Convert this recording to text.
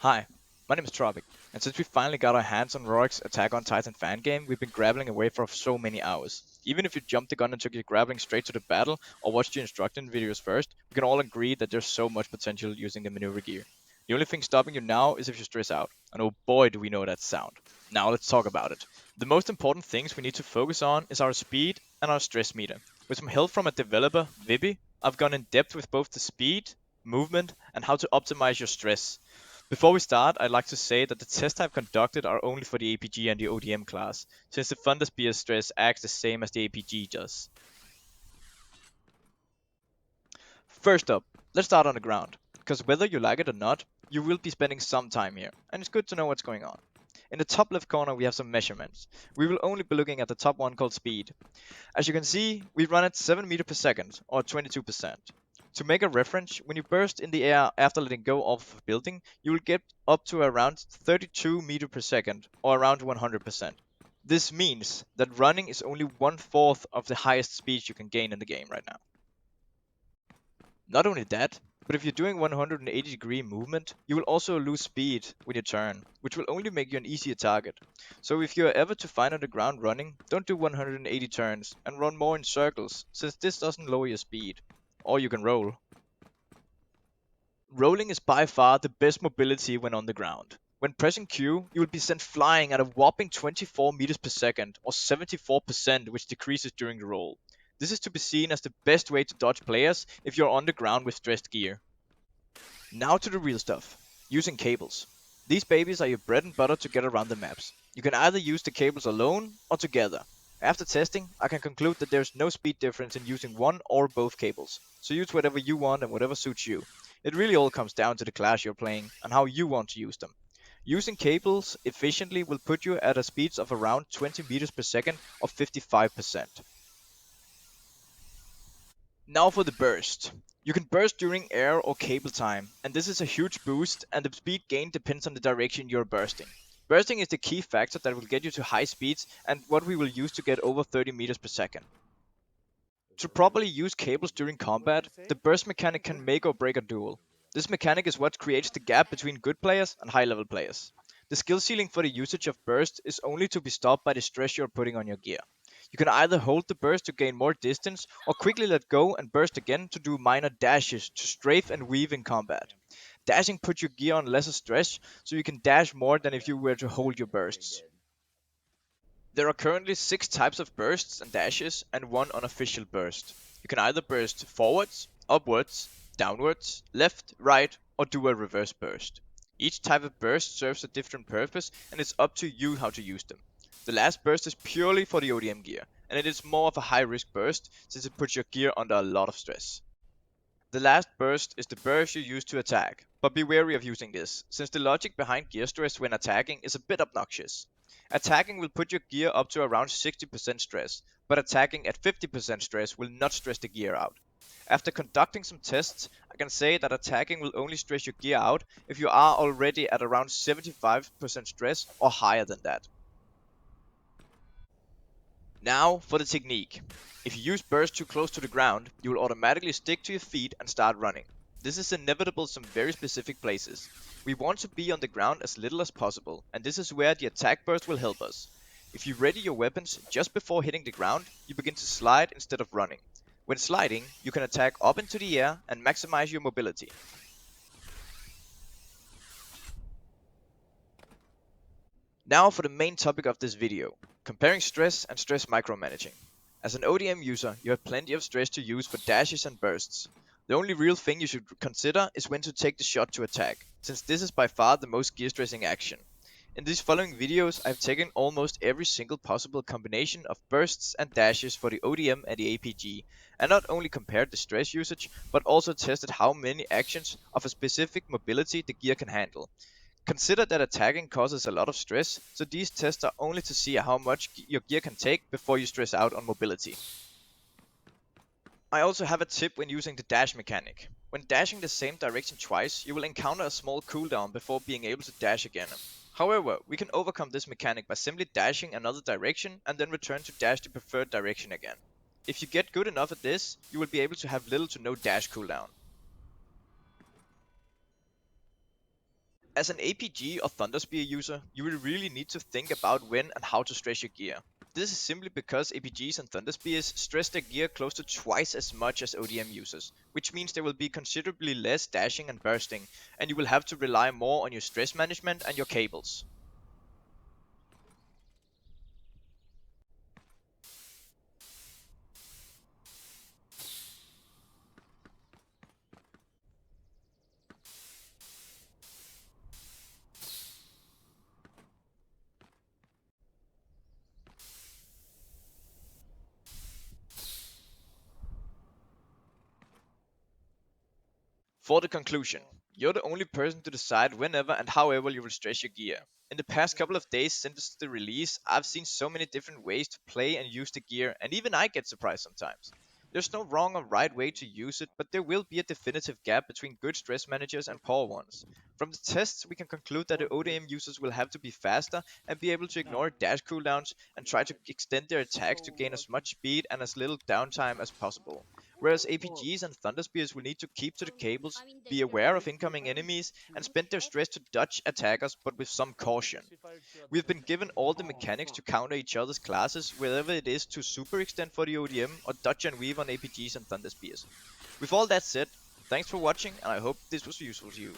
Hi, my name is Tropic, and since we finally got our hands on Roark's Attack on Titan fan game, we've been grappling away for so many hours. Even if you jumped the gun and took your grappling straight to the battle, or watched your instruction videos first, we can all agree that there's so much potential using the maneuver gear. The only thing stopping you now is if you stress out, and oh boy do we know that sound. Now let's talk about it. The most important things we need to focus on is our speed and our stress meter. With some help from a developer, Vibi, I've gone in depth with both the speed, movement, and how to optimize your stress. Before we start, I'd like to say that the tests I've conducted are only for the APG and the ODM class, since the Thunderspear stress acts the same as the APG does. First up, let's start on the ground, because whether you like it or not, you will be spending some time here, and it's good to know what's going on. In the top left corner we have some measurements. We will only be looking at the top one called speed. As you can see, we run at 7 meters per second, or 22%. To make a reference, when you burst in the air after letting go of a building, you will get up to around 32 meters per second, or around 100%. This means that running is only 1/4 of the highest speed you can gain in the game right now. Not only that, but if you're doing 180-degree movement, you will also lose speed when you turn, which will only make you an easier target. So if you are ever to find on the ground running, don't do 180 turns and run more in circles, since this doesn't lower your speed. Or you can roll. Rolling is by far the best mobility when on the ground. When pressing Q, you will be sent flying at a whopping 24 meters per second, or 74%, which decreases during the roll. This is to be seen as the best way to dodge players if you're on the ground with stressed gear. Now to the real stuff. Using cables. These babies are your bread and butter to get around the maps. You can either use the cables alone or together. After testing, I can conclude that there's no speed difference in using one or both cables, so use whatever you want and whatever suits you. It really all comes down to the class you're playing and how you want to use them. Using cables efficiently will put you at a speed of around 20 meters per second or 55%. Now for the burst. You can burst during air or cable time, and this is a huge boost, and the speed gain depends on the direction you're bursting. Bursting is the key factor that will get you to high speeds and what we will use to get over 30 meters per second. To properly use cables during combat, the burst mechanic can make or break a duel. This mechanic is what creates the gap between good players and high level players. The skill ceiling for the usage of burst is only to be stopped by the stress you're putting on your gear. You can either hold the burst to gain more distance or quickly let go and burst again to do minor dashes to strafe and weave in combat. Dashing puts your gear on lesser stress, so you can dash more than if you were to hold your bursts. There are currently 6 types of bursts and dashes and one unofficial burst. You can either burst forwards, upwards, downwards, left, right, or do a reverse burst. Each type of burst serves a different purpose and it's up to you how to use them. The last burst is purely for the ODM gear, and it is more of a high risk burst since it puts your gear under a lot of stress. The last burst is the burst you use to attack, but be wary of using this, since the logic behind gear stress when attacking is a bit obnoxious. Attacking will put your gear up to around 60% stress, but attacking at 50% stress will not stress the gear out. After conducting some tests, I can say that attacking will only stress your gear out if you are already at around 75% stress or higher than that. Now for the technique. If you use burst too close to the ground, you will automatically stick to your feet and start running. This is inevitable in some very specific places. We want to be on the ground as little as possible, and this is where the attack burst will help us. If you ready your weapons just before hitting the ground, you begin to slide instead of running. When sliding, you can attack up into the air and maximize your mobility. Now for the main topic of this video, comparing stress and stress micromanaging. As an ODM user, you have plenty of stress to use for dashes and bursts. The only real thing you should consider is when to take the shot to attack, since this is by far the most gear stressing action. In these following videos, I've taken almost every single possible combination of bursts and dashes for the ODM and the APG, and not only compared the stress usage, but also tested how many actions of a specific mobility the gear can handle. Consider that attacking causes a lot of stress, so these tests are only to see how much your gear can take before you stress out on mobility. I also have a tip when using the dash mechanic. When dashing the same direction twice, you will encounter a small cooldown before being able to dash again. However, we can overcome this mechanic by simply dashing another direction and then return to dash the preferred direction again. If you get good enough at this, you will be able to have little to no dash cooldown. As an APG or Thunderspear user, you will really need to think about when and how to stress your gear. This is simply because APGs and Thunderspears stress their gear close to twice as much as ODM users, which means there will be considerably less dashing and bursting, and you will have to rely more on your stress management and your cables. For the conclusion, you're the only person to decide whenever and however you will stress your gear. In the past couple of days since the release, I've seen so many different ways to play and use the gear, and even I get surprised sometimes. There's no wrong or right way to use it, but there will be a definitive gap between good stress managers and poor ones. From the tests, we can conclude that the ODM users will have to be faster and be able to ignore dash cooldowns and try to extend their attacks to gain as much speed and as little downtime as possible. Whereas APGs and Thunderspears will need to keep to the cables, be aware of incoming enemies, and spend their stress to dodge attackers but with some caution. We've been given all the mechanics to counter each other's classes, whether it is to super extend for the ODM or dodge and weave on APGs and Thunderspears. With all that said, thanks for watching and I hope this was useful to you.